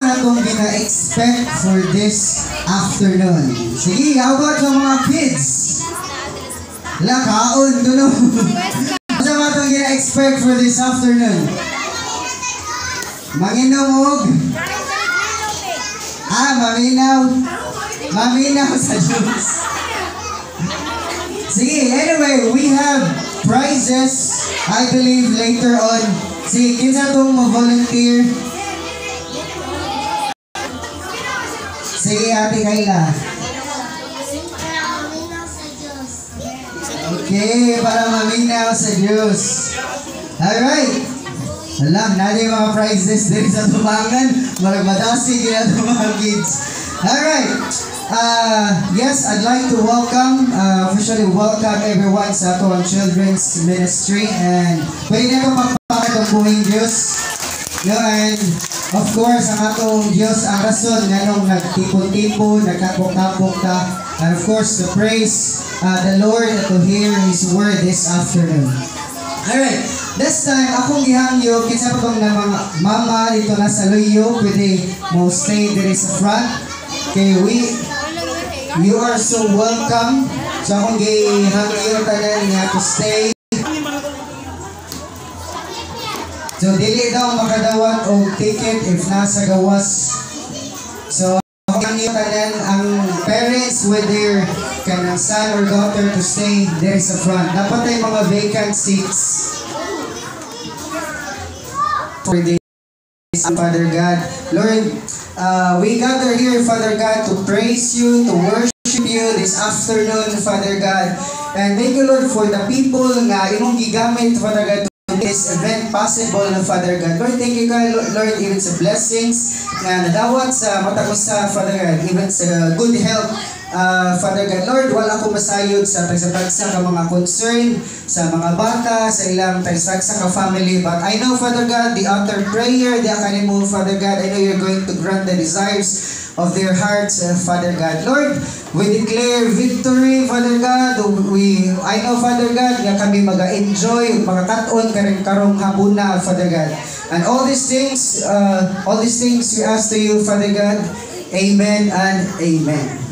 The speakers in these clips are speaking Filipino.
Itong gina-expect for this afternoon. Sige, how about sa mga kids? Kaon, tuno. Ano ba itong gina-expect for this afternoon? Manginom og? Maminaw. Maminaw sa Diyos. Sige, anyway, we have prizes, I believe, later on. Sige, kinsa itong mag-volunteer? Sige, Ate Kayla. Okay, para maminaw sa Diyos. Alright. Alam, natin yung mga prizes din sa tumangan. Maragmadasi kaya itong mga kids. Alright. Yes, I'd like to officially welcome everyone sa ato children's ministry. And pwede na itong magpapakit ang buhing Diyos. No, and of course, ang atong Diyos ang rason nga nung nagtipon-tipon, nagkapok-kapok ta. And of course, to praise the Lord to hear His word this afternoon. Alright, this time, akong gihangyo, kinsa pa bang na mga mama dito na sa Luyo, pwede mo stay there sa front. Okay, you are so welcome. So akong gihangyo tanan nga to stay. So, dili daw makadawat o ticket if nasa gawas. So, ang tanan ang parents with their kanang son or daughter to stay there sa front. Dapat ay mga vacant seats. For this, Father God. Lord, we gather here, Father God, to praise you, to worship you this afternoon, Father God. And thank you, Lord, for the people nga imong gigamit, Father God, this event possible ng Father God. Lord, thank you God, Lord, even sa blessings na nadawat sa matagos sa Father God, even sa good health, Father God. Lord, wala ko masayod sa tagsa-tagsa ka mga concern sa mga bata, sa ilang tagsa-tagsa ka family. But I know, Father God, the utter prayer, the akanimo, Father God, I know you're going to grant the desires of their hearts, Father God. Lord, we declare victory, Father God. I know, Father God, nga kami mag-enjoy, mga karong hapuna, Father God. And all these things we ask to you, Father God. Amen and amen.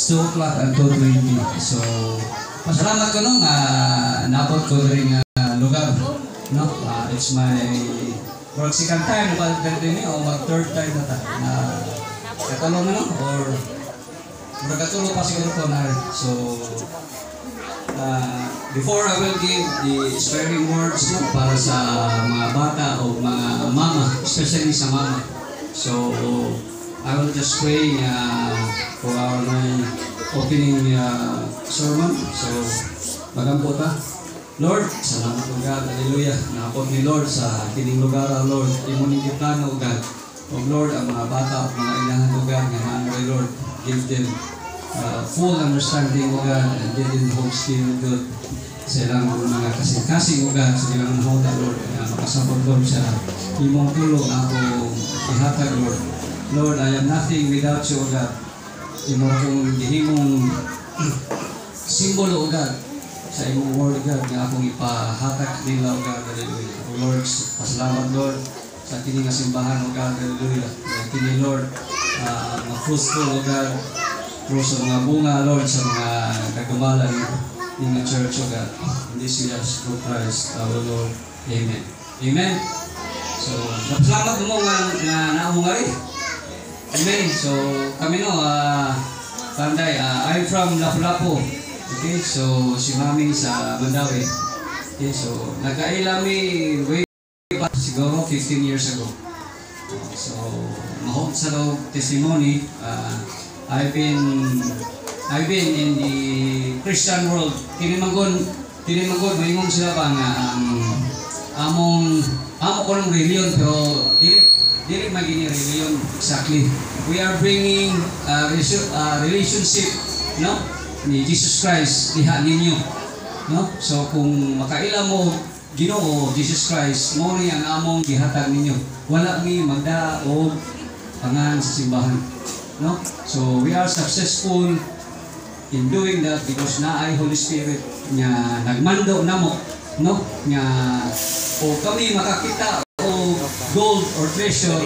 It's 2 o'clock and 2:20. So, pasalamat ko nung napot ko rin lugar. No? It's my second time na balik din o third time na ta. Katulong na or magkatulong pa siguro ko na rin. So, before I will give the inspiring words para sa mga bata o mga mama, especially sa mama. So, I will just pray for my opening sermon. So, magampo ta. Lord, salamat o God, hallelujah. Nakapot ni Lord sa kining lugar, Lord. Imunin kita na o God. O Lord, ang mga bata at mga ilahan o God, nga Lord, give them full understanding o God, and give them Holy Spirit, God. Sa ilang mga kasing-kasing o God, sa ilang nahoda, Lord, makasabot, Lord, sa imong tulong ako ihatag, Lord. Lord, I am nothing without you, O God. Imo akong gihimong simbolo, O God, sa imong word, God, nga akong ipahatag nila, O God, hallelujah. O Lord, pasalamat, Lord, sa kining simbahan, O God, hallelujah. Kini, Lord, fruitful, O God, sa mga bunga, Lord, sa mga kagamalan in the church, O God. In this year's through Christ, our Lord. Amen. Amen. So, salamat mo nga naamong rin. Amen. So, kami Panday, I'm from Lapu-Lapu. Okay, so si Mami sa Mandawi. Okay, so nagkailami way back siguro 15 years ago. So, mahog sa daw testimony, I've been in the Christian world. Tinimanggon, mayroon sila pa nga amo ko ng religion, pero dili maging religion exactly. We are bringing relationship, no, ni Jesus Christ diha ninyo, no. So kung makaila mo Ginoo Jesus Christ, mo ni ang among gihatag ninyo. Wala mi magda o pangan sa simbahan, no. So we are successful in doing that because naay Holy Spirit nga nagmando namo, no, nga o kami makakita o gold or treasure,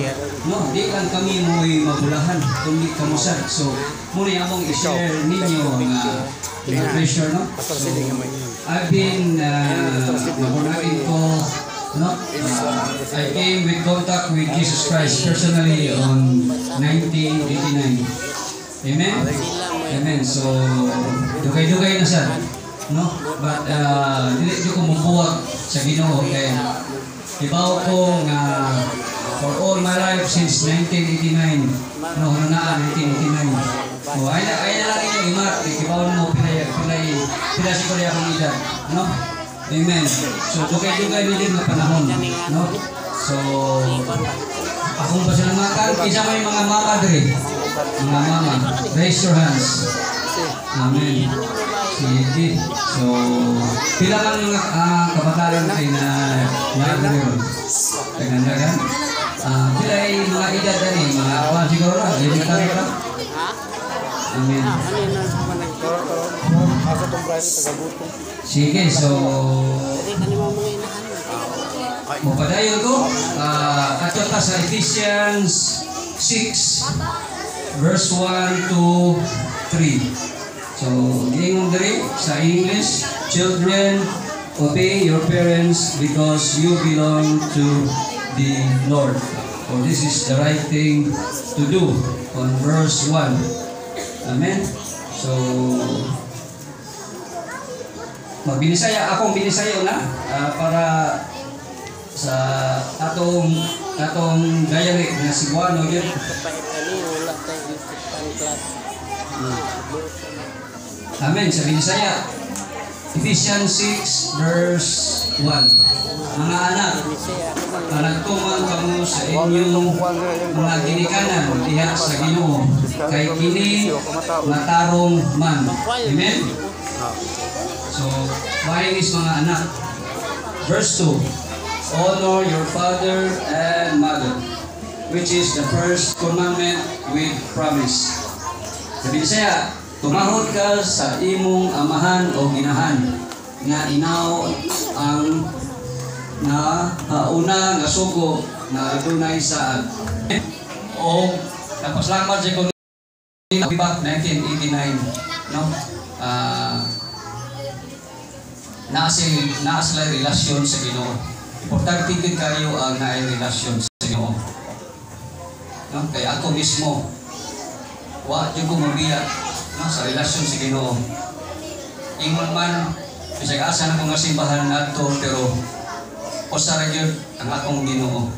no, di lang kami mo'y mabulahan kundi kamusad. So muna among i-share ninyo ang treasure, no. So I've been mabunakin ko, no. I came with contact with Jesus Christ personally on 1989. Amen. Amen. So dugay-dugay na sad, no, but dili ko mabuwag sa Ginoo kay ibaw ko nga for all my life since 1989, no, hanaan 1989. Oh, ay na lang inyong imat, ibaw mo pilay si Korea kong edad, no. Amen. So dugay-dugay din na panahon, no. So akong pasalamatan isa may mga mama diri. Mga mama, raise your hands. Amen. Sige. So, pila lang mga kabataan ay na nagdiriyon. Taganda yan. Pila ay mga edad na mga awan siguro lang. Elementary ka. Amen. Sige, so mapadayon ko. Ato ta sa Ephesians 6 verse 1 to 3. So, gingon diri sa English, children, obey your parents because you belong to the Lord. For this is the right thing to do. On verse 1. Amen. So, akong binisayo na para sa atong dialect na Cebuano yun. Amen. Sa Binisaya, Ephesians 6 verse 1. Mga anak, nagtuman kamo sa inyong mga ginikanan diha sa Ginoo, kay kini matarong man. Amen. So, mahinis mga anak. Verse 2. Honor your father and mother, which is the first commandment with promise. Sa Binisaya, tumahod ka sa imong amahan o ginahan nga inaw ang una nga sugo na adunay saad. O tapos lang man sa way back 1989, no? Naa sila relasyon sa Ginoo. Importante gid kayo ang naay relasyon sa Ginoo. No? Kaya ako mismo, wa jud ko mabiya, no, sa relasyon sa Ginoo. Ingon man, bisag asa na ko nga simbahan adto, pero usa ra gyud ang akong Ginoo.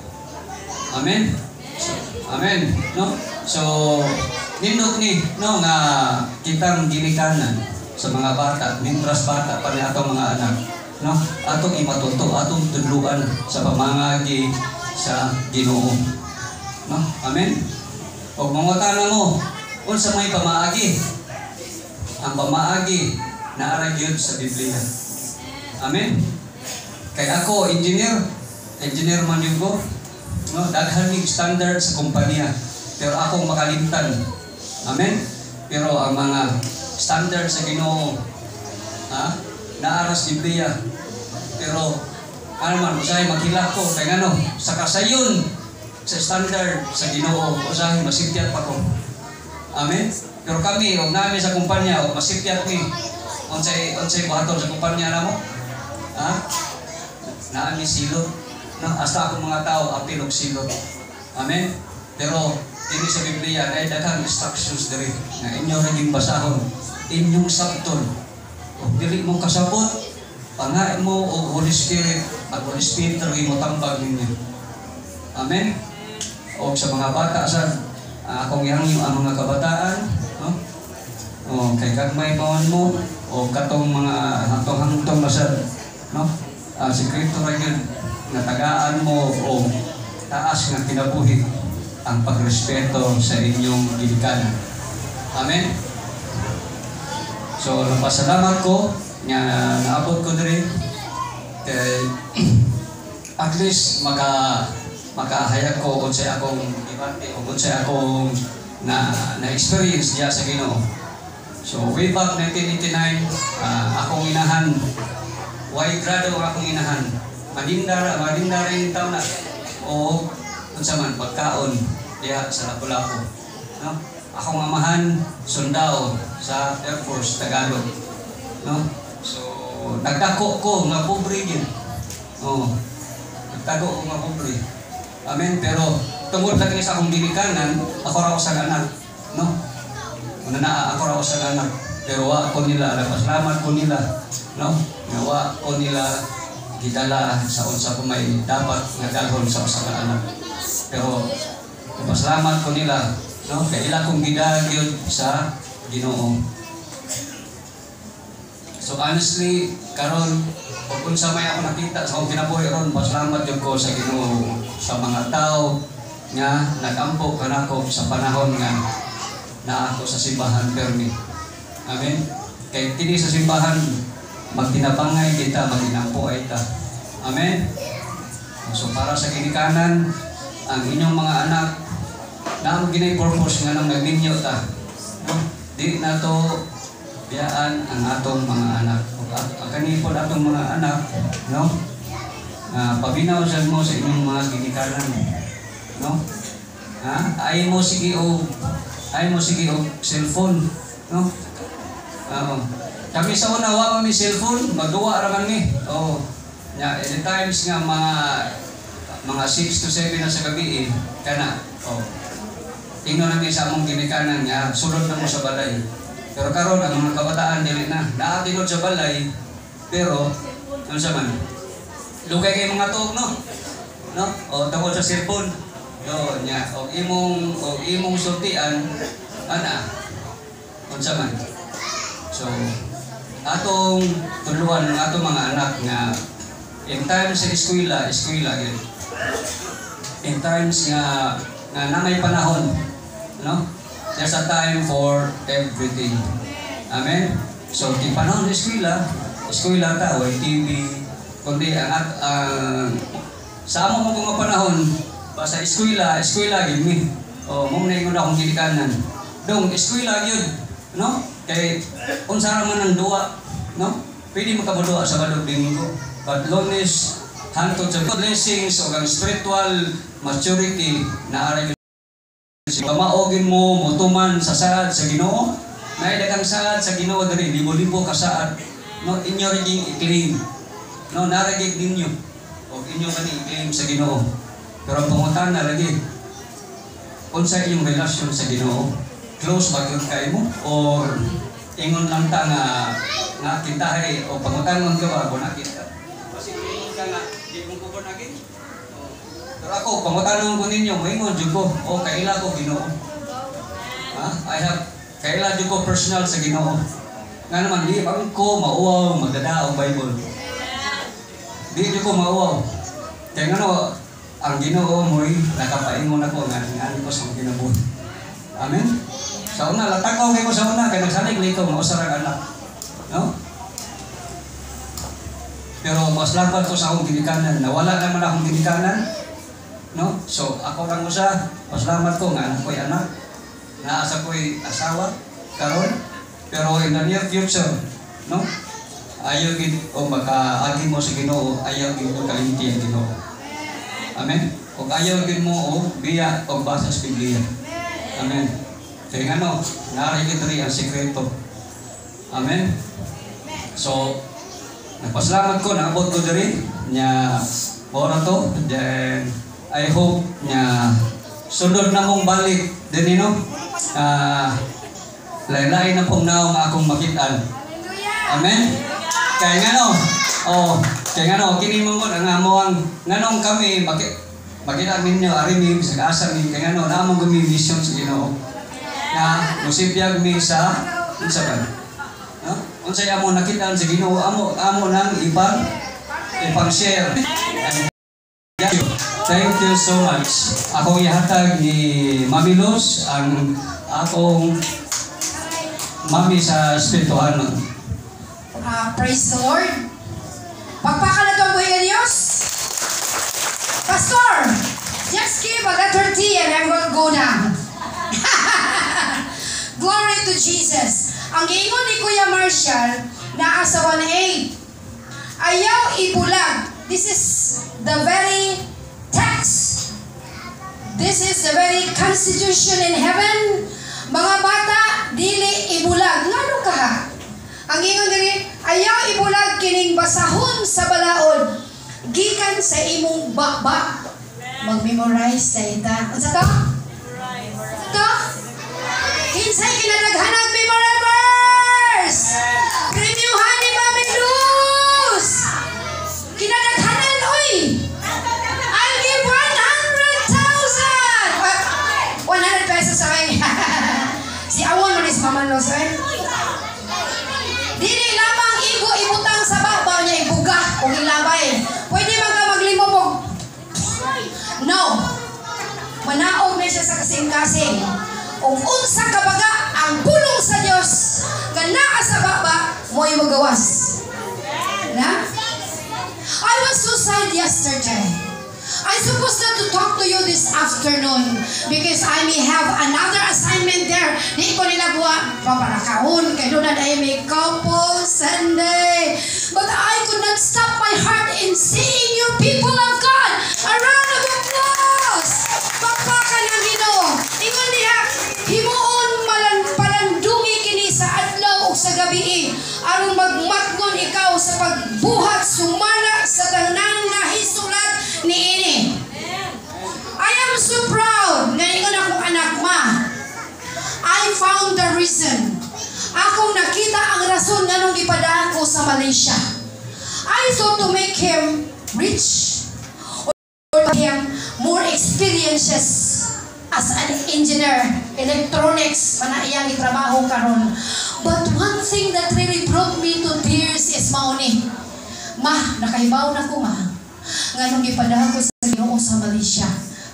Amen. Amen. No? So, nindot ni, no, nga kitang ginikanan sa mga bata, mintras bata pa ni atong mga anak, no? Atong imatuto, atong tudluan sa pamangagi sa Ginoo. No? Amen. Og mangutana mo, unsa may pamaagi? Ang pamaagi na ara gyud sa Biblia. Amen. Kay ako engineer man yun ko. No, daghan mig standard sa kumpanya, pero akong makalimtan. Amen. Pero ang mga standard sa Ginoo, naaras Biblia. Pero ano man, usahay maghilak ko kay ngano sa kasayon sa standard sa Ginoo, usahay masipyat pa ko. Amen. Pero kami og nami sa kumpanya og masipyat ni unsay buhaton sa kumpanya namo? Naami silot. No, hasta akong mga tao apil og silot. Amen. Pero dili sa Biblia ay daghang instructions diri nga inyo ra gyud basahon, inyong sabton. Ug dili mo kasabot, pangain mo og Holy Spirit, at Holy Spirit ra mo tambag ninyo. Amen. O sa mga bata sad, akong ihangyo ang mga kabataan, no? O kay kagmay mawon mo o katong mga hantong-hantong masad, no? Sekreto ra gyud nga tagaan mo o taas nga kinabuhi ang pagrespeto sa inyong ginikanan. Amen. So napasalamat ko nga naabot ko diri kay at least makahayag ko unsay akong ibante o unsay akong na-experience diya sa Ginoo. So way back 1989, akong inahan, wide grado akong inahan. Madindara yung taon na o unsa man pagkaon diha sa Lapu-Lapu. No? Akong amahan sundao sa Air Force Tagalog. No? So nagdako ko nga pobre gyud. Nagtago ko nga pobre. Amen. Pero tungod lang sa akong ginikanan, ako ra usa anak, no? Ako ra usa anak. Pero wa ko nila napasalamat ko nila, no? Nga wa ko nila gidala sa unsa pa may dapat nga dalhon sa usa ka anak. Pero pasalamat ko nila, no? Kay ila kong gidagyod sa Ginoo. So honestly, karon kung unsa may ako nakita sa akong kinabuhi ron, pasalamat jud ko sa Ginoo sa mga tao nga nagampo kanako sa panahon nga naa ako sa simbahan permi. Amen. Kay kini sa simbahan magtinabangay kita, maginampo ay ta. Amen. So para sa ginikanan ang inyong mga anak na ang ginay purpose nga nang nagninyo ta. No? Di na to biyaan ang atong mga anak. Kanipod atong mga anak, no? Pabinaw sad mo sa inyong mga ginikanan. No? Ay mo sige og cellphone, no? Kami sa una wa mi cellphone, magduwa ra man mi. Any times nga mga 6 to 7 na sa gabi kana. Tingnan namin sa among ginikanan nga sulod na mo sa balay. Pero karon ang mga kabataan dili na. Naatinod sa balay, pero ano sa man? Lugay kay mga tuog, no? No? O tungkol sa cellphone. Yo, nya. O imong sultian ana. Unsa man? So, atong tuluan ng atong mga anak nga in times sa eskwela gyud. In times nga na may panahon, no? There's a time for everything. Amen. So, di panahon sa eskwela ta, way TV, kundi sa amo mo mga panahon sa eskwela gyud mi. Mo na ingon akong ginikanan. Dong eskwela gyud, no? Kay unsa ra man ang duwa, no? Pwede makabuduwa sa balog linggo. But loneliness, hantod sa blessings o ang spiritual maturity na ara Kamaogin mo, mutuman sa saad sa Ginoo. Naidagang saad sa Ginoo diri, libo-libo ka saad. No, inyo rin i-claim. No, naragig ninyo. O inyo kani i-claim sa Ginoo. Pero ang pangutan na lagi, unsa iyong relasyon sa Ginoo? Close ba gyud kay mo? Or ingon lang ta nga kintahay o pangutan ka ba kung nakita? Kasi ingon ka nga, di mong kubon lagi. Pero ako, pangutanon ko ninyo, maingon dyan ko, o kaila ko Ginoo. Kaila dyan ko personal sa Ginoo. Nga naman, di bang ko mauwaw, magdadaog Bible. Di dyan ko mauwaw. Kaya nga no, ang Ginoo mo'y nakapaingon ako nga ko sa mga ginabuhi. Amen? Sa una, latakaw kayo sa una, kaya nagsalig lito, mausarang anak. No? Pero mas lapat ko sa akong ginikanan, nawala naman akong ginikanan. No? So, ako lang mo siya, pasalamat ko nga anak ko'y anak, naasa ko'y asawa, karon. Pero in the near future, no? Ayaw gid o makaagi mo sa Ginoo, ayaw gid mo kalimti ang Ginoo. Amen? O ayaw gid mo o biya o basa sa Biblia. Amen? Kaya nga no, narigid rin ang sekreto. Amen? So, nagpasalamat ko, naabot ko diri niya ora to, then I hope na sunod na mong balik din lain-lain na pong naong akong makitaan. Amen? Kaya nga no, kaya nga no, kini mo ang amoang nganong kami makita ninyo arimi sa kaasa ni kaya nga no, naamong gumi mission sa Ginoo. Na musibya gumi sa unsa ba? No? Unsay amo nakitaan sa Ginoo, amo nang ipang share. Thank you so much. Akong ihatag ni Mami Luz, ang akong mami sa Espirituhan. Praise the Lord. Pagpakalat ang buhay ng Diyos. Pastor, just give a letter T and I'm going to go down. Glory to Jesus. Ang giingon ni Kuya Marshall na sa 1:8. Ayaw ibulag. This is the very text. This is the very constitution in heaven. Mga bata, dili ibulag. Ngano ka ha? Ang ingon diri, ayaw ibulag kining basahon sa balaod. Gikan sa imong baba. Mag-memorize sa ita. Unsa to? Ito? Kinsay kinadaghanag memorizers? Premiuhan ni Mami Luz. Kinadaghanan, oy! I'll give 100,000! 100 pesos sa akin. Si Awon mo ni Mama Luz, eh? Dili lamang ibutang sa babaw niya, ibuga o ilabay. Pwede man ka maglimobog. No. Manaog na siya sa kasing-kasing. Kung unsa kabaga ang pulong sa Diyos, kanaa sa baba, mo'y magawas. Na? I was so sad yesterday. I'm supposed to talk to you this afternoon because I may have another assignment there. Di ko nila buwa, paparakaon, kaya doon na dahil may couple Sunday. But I could not stop my heart in seeing you people of God. A round of applause! Pakpakan ang Ginoo. Ingon niya, himuon palandungi kini sa adlaw o sa gabi. Aron magmatngon ikaw sa pagbuhat sumala sa tanang nahisulat ni ini. I am so proud na ingon akong anak ma. I found the reason. Akong nakita ang rason nga nung ipadaan ko sa Malaysia. I thought to make him rich or him more experiences as an engineer, electronics, iyang itrabaho karon. But one thing that really brought me to tears is mauni. Ma, nakahibaw na ko ma. Nga nung ipadaan ko sa Ginoo sa Malaysia,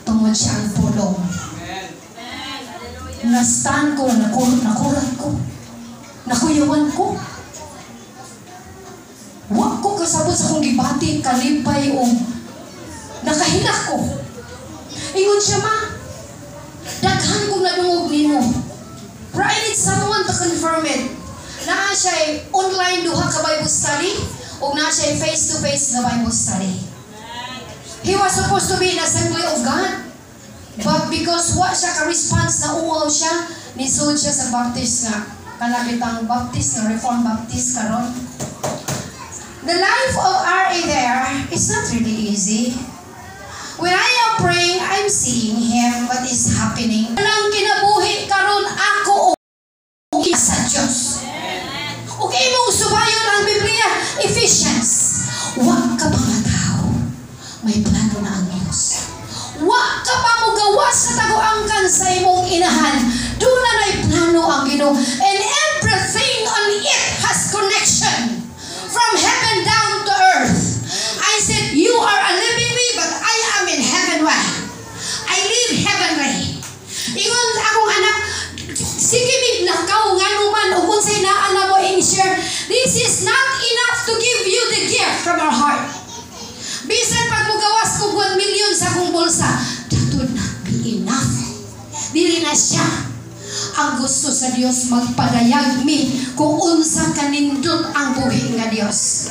tungod siya ang pulong. Nastan ko, nakurat ko. Nakuyawan ko. Huwag ko kasabot sa kong gibati, kalipay o nakahinak ko. Ingon siya ma, daghan kong nadungog nimo. Pero I need someone to confirm it. Naa siya online duha ka Bible study o naa siya face-to-face na Bible study. He was supposed to be in Assembly of God. But because wa siya ka-response na uaw siya, nisod siya sa Baptist nga. Kanakitang Baptist nga, Reformed Baptist karon. The life of R.A. there is not really easy. When I am praying, I'm seeing him, what is happening. Walang kinabuhi karon ako o sa Diyos. Okay mong subayon ang Biblia, Ephesians. Wa ka pa nga tao, may plano na ang Diyos. Wa ka pa mo gawas sa taguangkan sa imong inahan. Doon na may plano ang Ginoo. And everything on it has connection. From heaven down to earth. I said, you are a living me, but I am in heaven. I live heavenly. Ingon akong anak, sige mig nakaw nga naman o kung say naa na mo in-share, this is not enough to give you the gift from our heart. Bisan pag mugawas ko 1 million sa akong bulsa, that would not be enough. Dili na siya. Ang gusto sa Dios magpadayag mi kung unsa kanindot ang buhi nga Dios.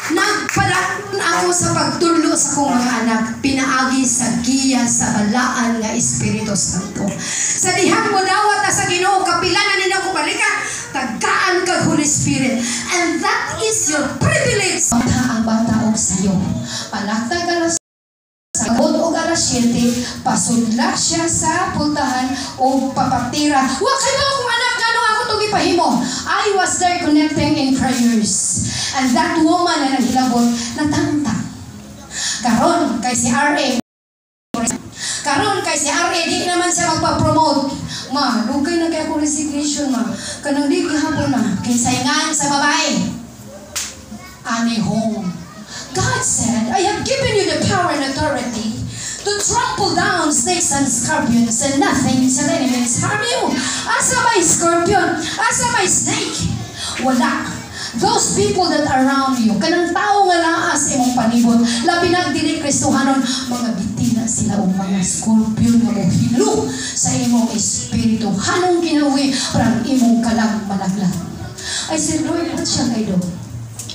Nagpadaan ako sa pagtulo sa kong mga anak, pinaagi sa giya sa balaan nga Espiritu Santo. Sa dihang mo dawat na sa Ginoo, kapilanan nila ko balika, tagaan kag Holy Spirit. And that is your privilege. Ang bata og sayo. Palaktag alas Sagod og alas 7, pasudla siya sa pultahan o papatira. Wa kayo kung anak kano ako itong ipahimo. I was there connecting in prayers. And that woman na naghilabot, natangtang. Karon kay si R.A. Karon kay si R.A. di naman siya magpa-promote. Ma, lugay na kaya akong resignation, ma. Kanang di gihapon na. Kinsayngan sa babae. Ani home. God said, I have given you the power and authority to trample down snakes and scorpions, and nothing shall enemies harm you. Asa may scorpion? Asa may snake? Wala. Those people that are around you, kanang tao nga naas imong panibot, labi na dili Kristohanon, mga bitina sila o mga scorpion nga mohilo sa imong espiritu. Hanong ginawi parang imong kalag malaglag. I said, Lord, what shall I do?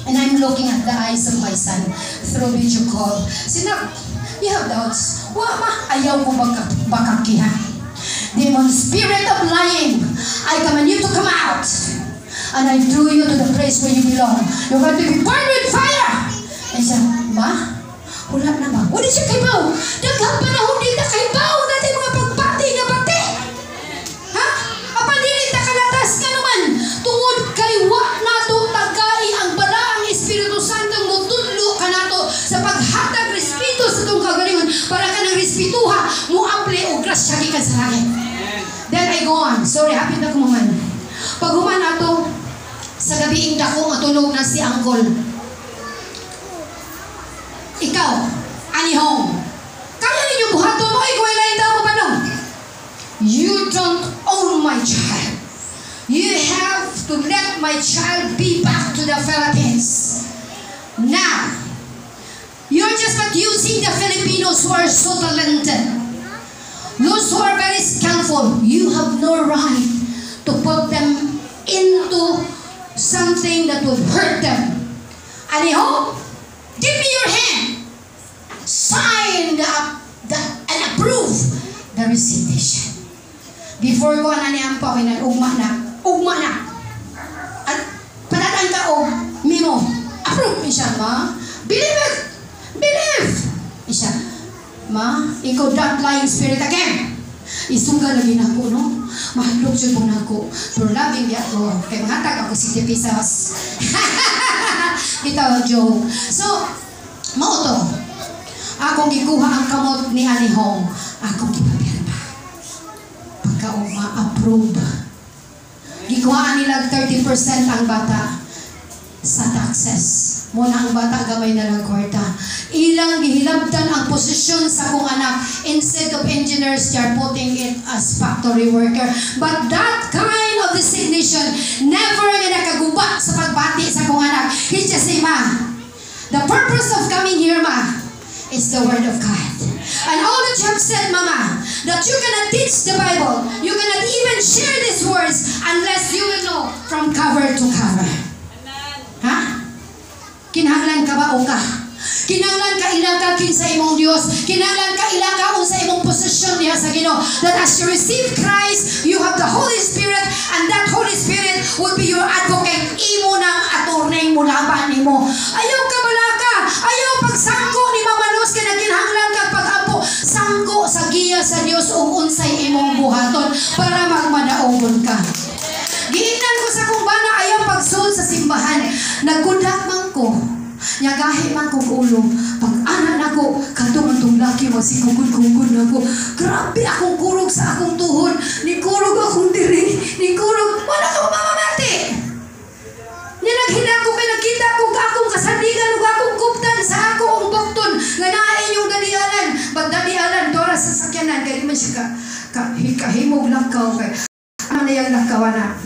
And I'm looking at the eyes of my son through video call. Sinak, you have doubts. Wa ma, ayaw ko bakakihan. Demon spirit of lying, I command you to come out. And I drew you to the place where you belong. You're going to be burned with fire. And siya, ma, wala na ba? What is your kaibaw? Daghang panahon din na kaibaw natin mga pagpati nga bati. Ha? Apandilit na kalatas ka naman. Tungod kay wa na to tagai ang balaang Espiritu Santo mo tudlo ka na to sa paghatag respeto sa itong kagalingon para ka ng respetuha mo ample o grasya gikan sa langit. Then I go on. Sorry, hapit na kumaman. Pag human ato, sa gabiing dako matulog na si Uncle. Ikaw, anihong, kaya ninyo buhaton mo, ay kung ilayin daw mo pa no? You don't own my child. You have to let my child be back to the Philippines. Now, you're just not using the Filipinos who are so talented. Those who are very skillful, you have no right to put them into something that would hurt them. Aniho, give me your hand. Sign and approve the resignation. Before ko ananihan pa, ugma na. At panatan ka o, mimo, approve mi siya, ma. Believe it. Believe. Isya, ma, ikaw that lying spirit again. Isuga lagi na ko, no? Mahalog siya po na ko. For loving me ako. Kaya mahatag ako 60 pesos. Ito, joke. So, mauto. Akong gikuha ang kamot ni Anihong. Akong gipapirma. Pagka ma-approve. Gikuhaan nila 30% ang bata sa taxes. Muna ang bata gamay na lang kwarta. Ilang gihilabtan ang posisyon sa kong anak. Instead of engineers, they are putting it as factory worker. But that kind of designation never nga nakaguba sa pagbati sa kong anak. He just say, ma, the purpose of coming here, ma, is the word of God. And all that you have said, mama, that you cannot teach the Bible, you cannot even share these words unless you will know from cover to cover. Ha? Kinahanglan ka ba o ka? Kinanglan ka ilaka kinsa imong Dios. Kinanglan ka ilaka unsa imong posisyon diha sa Ginoo. That as you receive Christ, you have the Holy Spirit, and that Holy Spirit will be your advocate. Imo nang attorney mo laban nimo. Ayaw ka balaka, ayaw pagsangko ni mamanos kay naginhanglan ka pag-apo. Sangko sa giya sa Dios ug unsay imong buhaton para magmadaogon ka. Giingnan ko sa kung bana ayaw pagsul sa simbahan. Nagkudak man ko. Nyagahi man kong ulo. Pag-anan ako, katong laki masikugod-kugod na ako. Grabe akong kurog sa akong tuhod. Nikurog akong diri. Nikurog. Wala ka mamamati. Nilaghinag ko kay nakita ko akong kasandigan ug akong kuptan sa akong bukton. Nga naay yung dadialan. Pagdadialan, dora sa sakyanan. Kaya di man siya kahimog lakaw. Ano na yung lakaw na?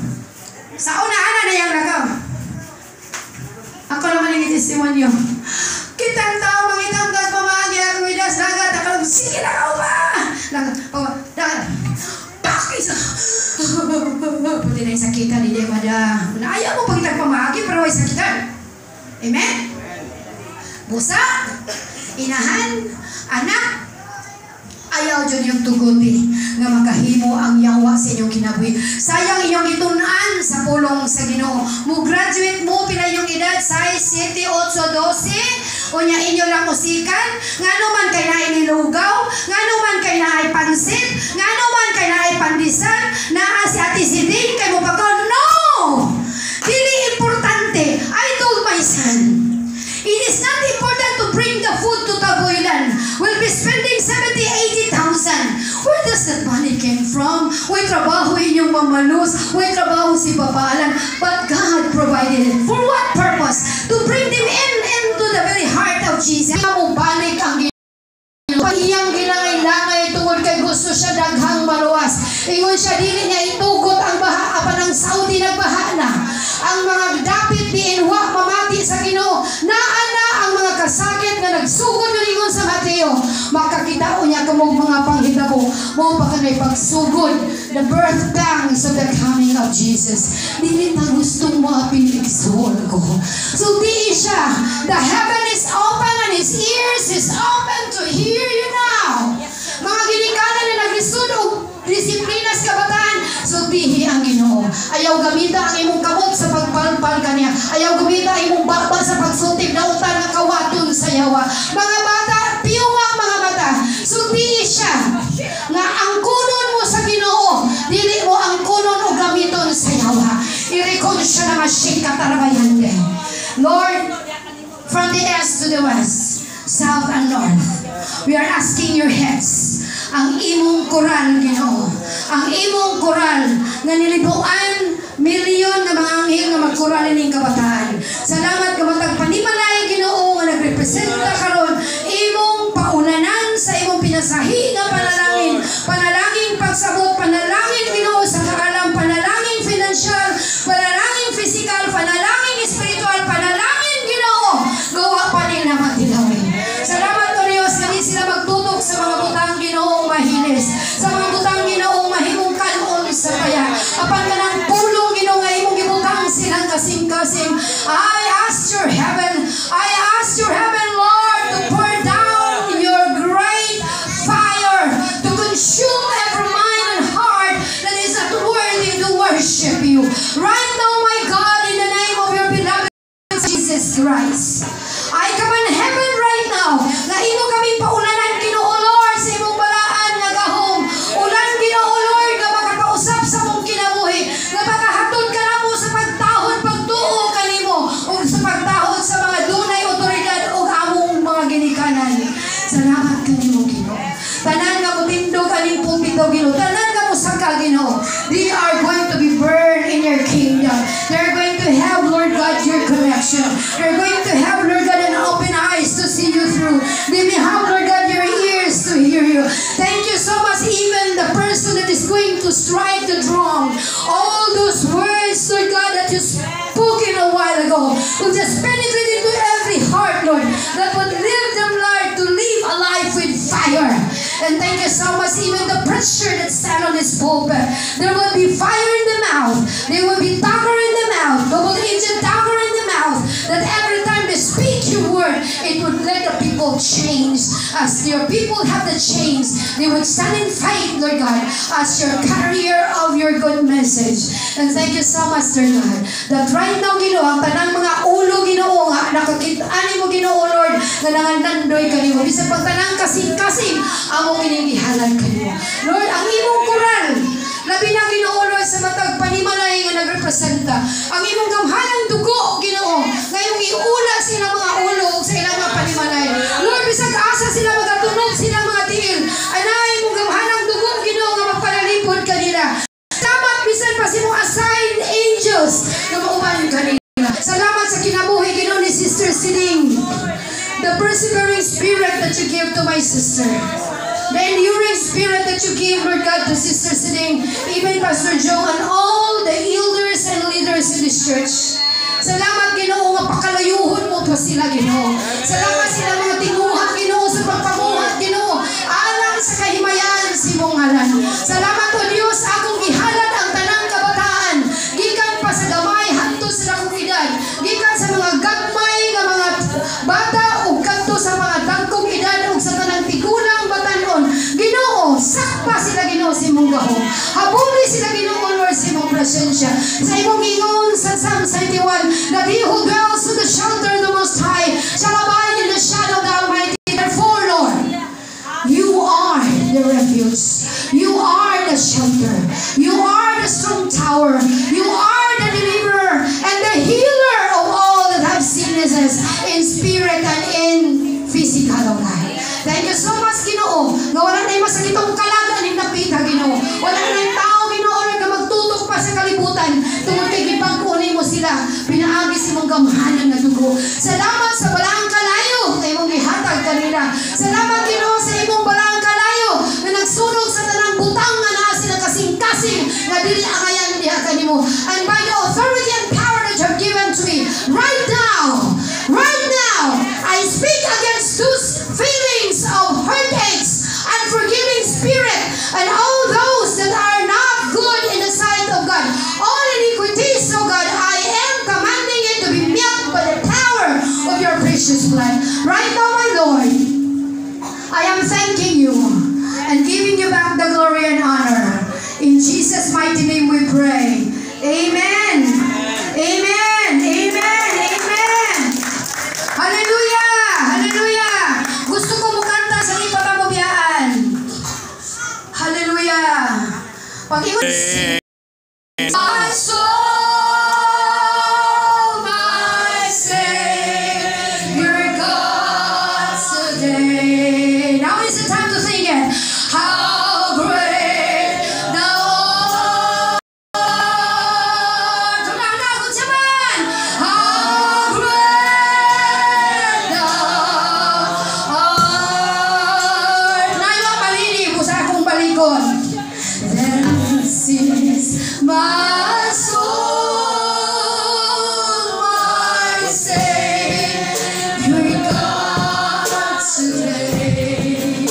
Sa una-ana na yung lakaw. Ako naman yung testimonyo. Kitang tao, mangitang gas, pamahagi, ako midas, dagat, ako sige na ka ba? Dagat. Pakis! Puti na yung sakitan, hindi mada. Ayaw mo pag pamahagi, pero ay sakitan. Amen? Busa, inahan, anak, ayaw dyan yung tuguti nga makahimo ang yawa sa inyong kinabuhi. Sayang inyong itunan sa pulong sa Ginoo. Mo-graduate mo pila yung edad, size 7, 8, 12, o niya inyo lang musikan, nga naman kay na inilugaw, nga naman kay na ay pansit, nga naman kay na ay pandisan, naa si Ate Siding, kay mo pagkaw, no! Dili importante. I told my son, it is not important to bring the food to Taboylan. We'll be spending 70,000, 80,000. Where does that money came from? May trabaho inyong mamalos. May trabaho si babaalan. But God provided it. For what purpose? To bring them into the very heart of Jesus. Mo balik ang iyang gilangay-langay tungod kay gusto siya daghang maluwas. Ingon siya dili niya itugot ang baha apan ang Saudi nagbaha na. Ang mga dapit diinwa mamati sa Ginoo. Naa na ang mga kasakit nga nagsugod ingon sa Mateo. Makakita niya kamong mga panghitabo. Mo pa kanay pagsugod. The birth pangs of the coming of Jesus. Dili ta gustong maapil igsoon ko. So di siya. The heaven is open and His ears is open to hear you now. Mga ginikanan na naglisod o disiplinas kabataan, so dihi ang Ginoo. Ayaw gamita ang imong kamot sa pagpalpal kaniya. Ayaw gamita ang imong baba sa pagsutib na utan ng kawaton sa yawa. Mga bata, piyunga mga bata. So dihi siya nga ang kunon mo sa Ginoo, dili mo ang kunon o gamiton sa yawa. Irikon siya na masyik katarabayan din. Lord, from the east to the west, south and north, we are asking your heads. Ang imong koral, Ginoo. Ang imong koral nga nilibuan milyon na mga anghel nga magkoral ning kabataan. Salamat ka matag panimalay, Ginoo, nga nagrepresenta karon imong paunanan sa imong pinasahi nga panalangin. Panalangin pagsabot, panalangin, Ginoo, sa kaalam, panalangin financial, panalangin physical, panalangin spiritual, panalangin, Ginoo. Gawa pa nila matilawin. Salamat ko Diyos, kami sila magtutok sa mga butang Ginoong mahilis, sa mga butang Ginoong mahimong kanon sa kaya. Apan ka ng pulong Ginoo nga imong gibutang silang kasing-kasing. I ask your heaven, Lord, to pour down your great fire to consume every mind and heart that is not worthy to worship you. Right now, my God, in the name of your beloved Jesus Christ, I command heaven right now na imo kami paulanan, Ginoo Lord, sa imong balaan nga gahom. Ulan, Ginoo Lord, nga makakausap sa mong kinabuhi, nga makahatod ka na mo sa pagtahod, pagtuo kanimo, o sa pagtahod sa mga dunay otoridad o among mga ginikanan. Salamat kanimo, Ginoo. Tanan nga mo tindog aning pulpito, Ginoo. Tanan nga mo saka, Ginoo. They are going to be burned in your kingdom. They're going to have, Lord God, your connection. They're going to have, Lord God, an open eyes to see you through. They may have, Lord God, your ears to hear you. Thank you so much, even the person that is going to strike the drum. All those words, Lord God, that you spoken a while ago, will just penetrate into every heart, Lord, that would live them, Lord, to live a life with fire. And thank you so much, even the preacher that stand on this pulpit. There will be fire in the mouth. There will be dagger in the mouth. Double-edged dagger in the mouth. That every time they speak your word, Lord, it would let the people change. As your people have the change, they would stand in faith, Lord God, as your carrier of your good message. And thank you so much, Lord God, that right now, Ginoo, ang tanang mga ulo, Ginoo, nga nakakita-ani mo, Ginoo, Lord, na nangandandoy kanimo. Bisag pag tanang kasing-kasing, amo kinigihalan kanimo. Lord, ang imong kural, labi na, Ginoo, Lord, sa matag panimalay nga nagrepresenta. Ang imong gamhanang dugo, Ginoo, ngayong iula sila mga ulo sa ilang mga panimalay. Lord, bisag asa sila magatunog sila mga tiil. Anay mong gamhanang dugo, Ginoo, nga magpalalipod kanila. Salamat bisan pa si mong assigned angels na mauman kanila. Salamat sa kinabuhi, Ginoo, ni Sister Sining. The persevering spirit that you give to my sister. The enduring spirit that you give, Lord God, to Sister Sining, even Pastor Joe, and all the elders and leaders in this church. Salamat, Ginoo, nga pakalayuhon mo pa sila, Ginoo. Salamat sila mga tinguhat, Ginoo, sa pagpamuhat, Ginoo. Alang sa kahimayan si mong ngalan. Salamat, O Diyos, akong gihalat ang tanang kabataan. Gikan pa sa gamay, hanto sa dakong edad. Gikan sa mga gagmay nga mga bata, o kanto sa mga dagkong edad, o sa tanang tigulang batanon. Ginoo, sakpa sila, Ginoo, si mong gahong. Habuli sila, Ginoo, Lord, si mong presensya. Sa imong ingon sa Psalm 71, that he who dwells to the shelter of the Most High shall abide in the shadow of the Almighty. Therefore, Lord, you are the refuge. You are the shelter. You are the strong tower. You are the deliverer and the healer of all that have sicknesses in spirit and in physical life. Thank you so much, Ginoo. Nga wala na yung masakitong kalagan ng napita, Ginoo. Wala na yung tao, Ginoo, na magtutok pa sa kalibutan. Tungkol kay gipagkunin mo sila. Pinaagi si mong gamhanan na dugo. Salamat sa balang kalayo na imong gihatag kanila. Salamat, Ginoo, sa imong balang kalayo na nagsunog sa tanang butang nga naa sila kasing-kasing na dili angayan diha kanimo. And by the authority and power that you have given to me, right now, I speak against those feelings of heartaches, unforgiving spirit, and all those that are not good in the sight of God. All iniquities, oh God, I am commanding it to be met by the power of your precious blood. Right now, my Lord, I am thanking you and giving you back the glory and honor. In Jesus' mighty name we pray. Amen. Amen. Amen. Amen. Hallelujah. Hallelujah. Gusto ko mukanta sa ipapamubiyaan. Hallelujah. Pag-iwan. My soul, my Savior God today. Now is the time to sing it. How great thou art. Tumangnagot siya man. How great thou art. Nayo palini po sa akong balikon. This is my soul, my Savior God today.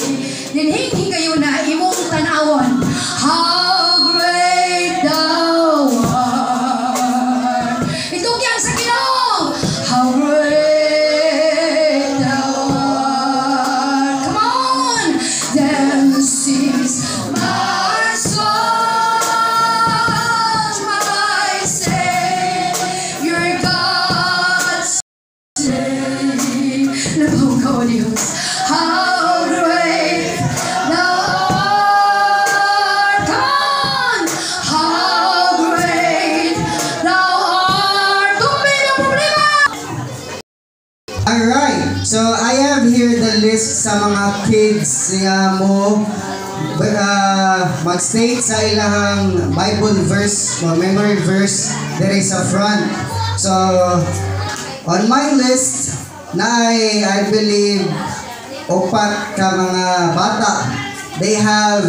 Ninhinghi kayo na imong tanawon. How great thou art. Itugyang sa Ginoo. How great thou art. Come on. This is my soul, my Savior God today. Labaw ka, O Diyos. How great thou art. Come on. How great thou art. Tumbi na problema. Alright, so I have here the list sa mga kids nga mo mag-state sa ilahang Bible verse, memory verse there is sa front. So on my list na I believe upat ka mga bata, they have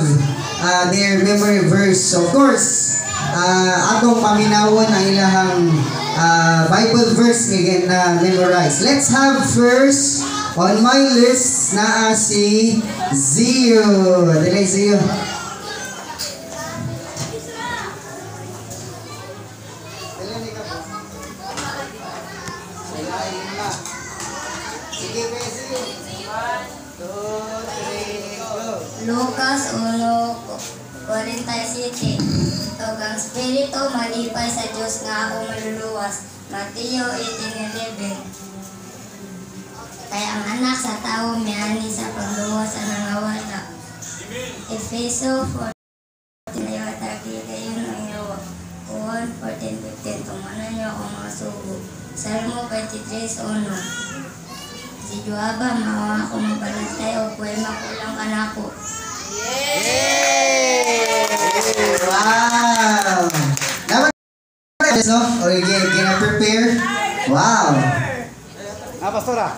their memory verse. Of course, atong paminawon ang ilahang Bible verse again na memorize. Let's have first on my list na si Zio. Dili Zio. Sige. Sige, Messi. 1, 2, 3, go. Lucas 1:47. Ug ang Espiritu malipay sa Dios nga akong maluluwas. Mateo 18:11. Kaya ang anak sa tao miani sa pagluwas sa nangawala. Efeso 4:14 kayon ang yawa. 1:14-15 tumanan niyo akong mga sugo. Salmo 23:1. Si Joaba mawa ako mabalantay o kuway makulang kanako. Wow! Dapat no? Or gina-prepare? Wow! Pastora?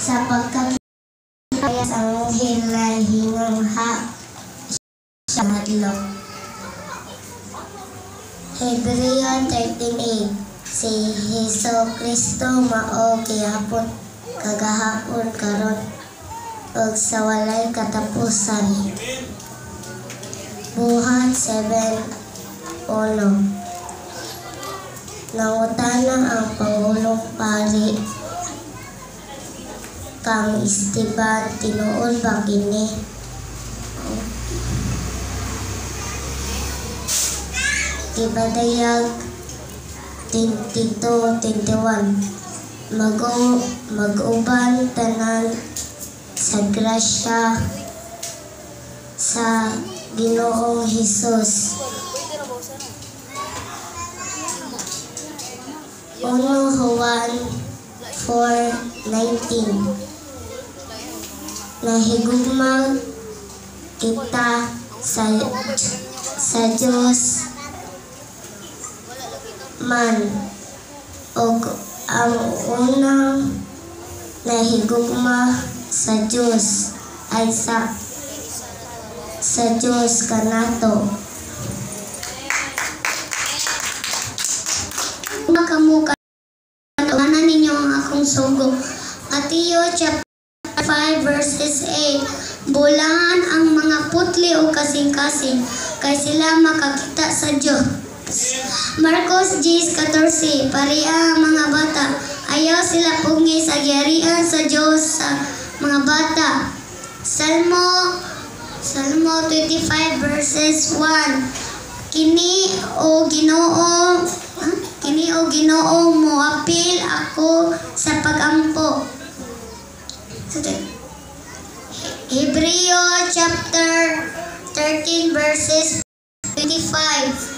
Sa pagkakayas ang hilay hinungha siya madlok. Hebreo 13:8. Si Hesus Kristo mao gihapon kagahapon karon ug sa walay katapusan. Buhat 7:1. Nangutana ang Pangulong Pari kang Esteban tinuod ba kini? Ibadayag 22:21. Mag-uban tanan sa grasya sa Ginoong Hesus. 1 Juan 4:19. Nahigugma kita sa Diyos man og ang unang nahigugma sa Diyos ay sa Diyos kanato. Makamuka tanan ninyo ang akong sugo. Mateo chapter 5:8. Bulahan ang mga putli o kasing-kasing kay sila makakita sa Diyos. Marcos 10:14. Paria ang mga bata, ayaw sila pungi sa giyarian sa Diyos sa mga bata. Salmo 25:1. Kini o Ginoo mo apil ako sa pagampo. Hebreo chapter 13:25.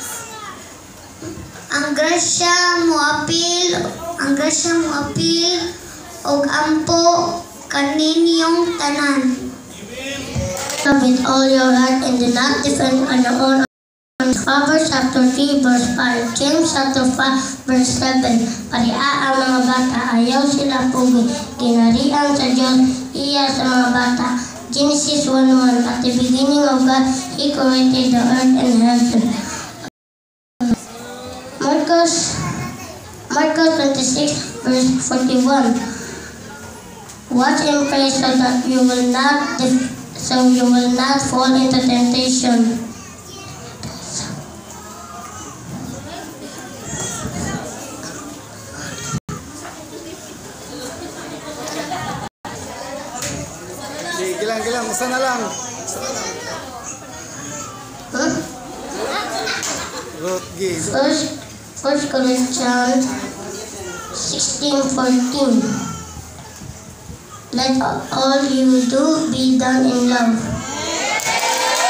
Ang grasya mo apil og ampo kaninyong tanan. Love with all your heart and do not depend on your own. Proverbs chapter 3:5. James chapter 5:7. Paria ang mga bata, ayaw sila pugi. Ginarian sa Diyos, iya sa mga bata. Genesis 1:1. At the beginning of God, He created the earth and heaven. Marcos 26:41. Watch and pray so you will not fall into temptation. Gilang, sana lang. First Corinthians 16:14. Let all you do be done in love.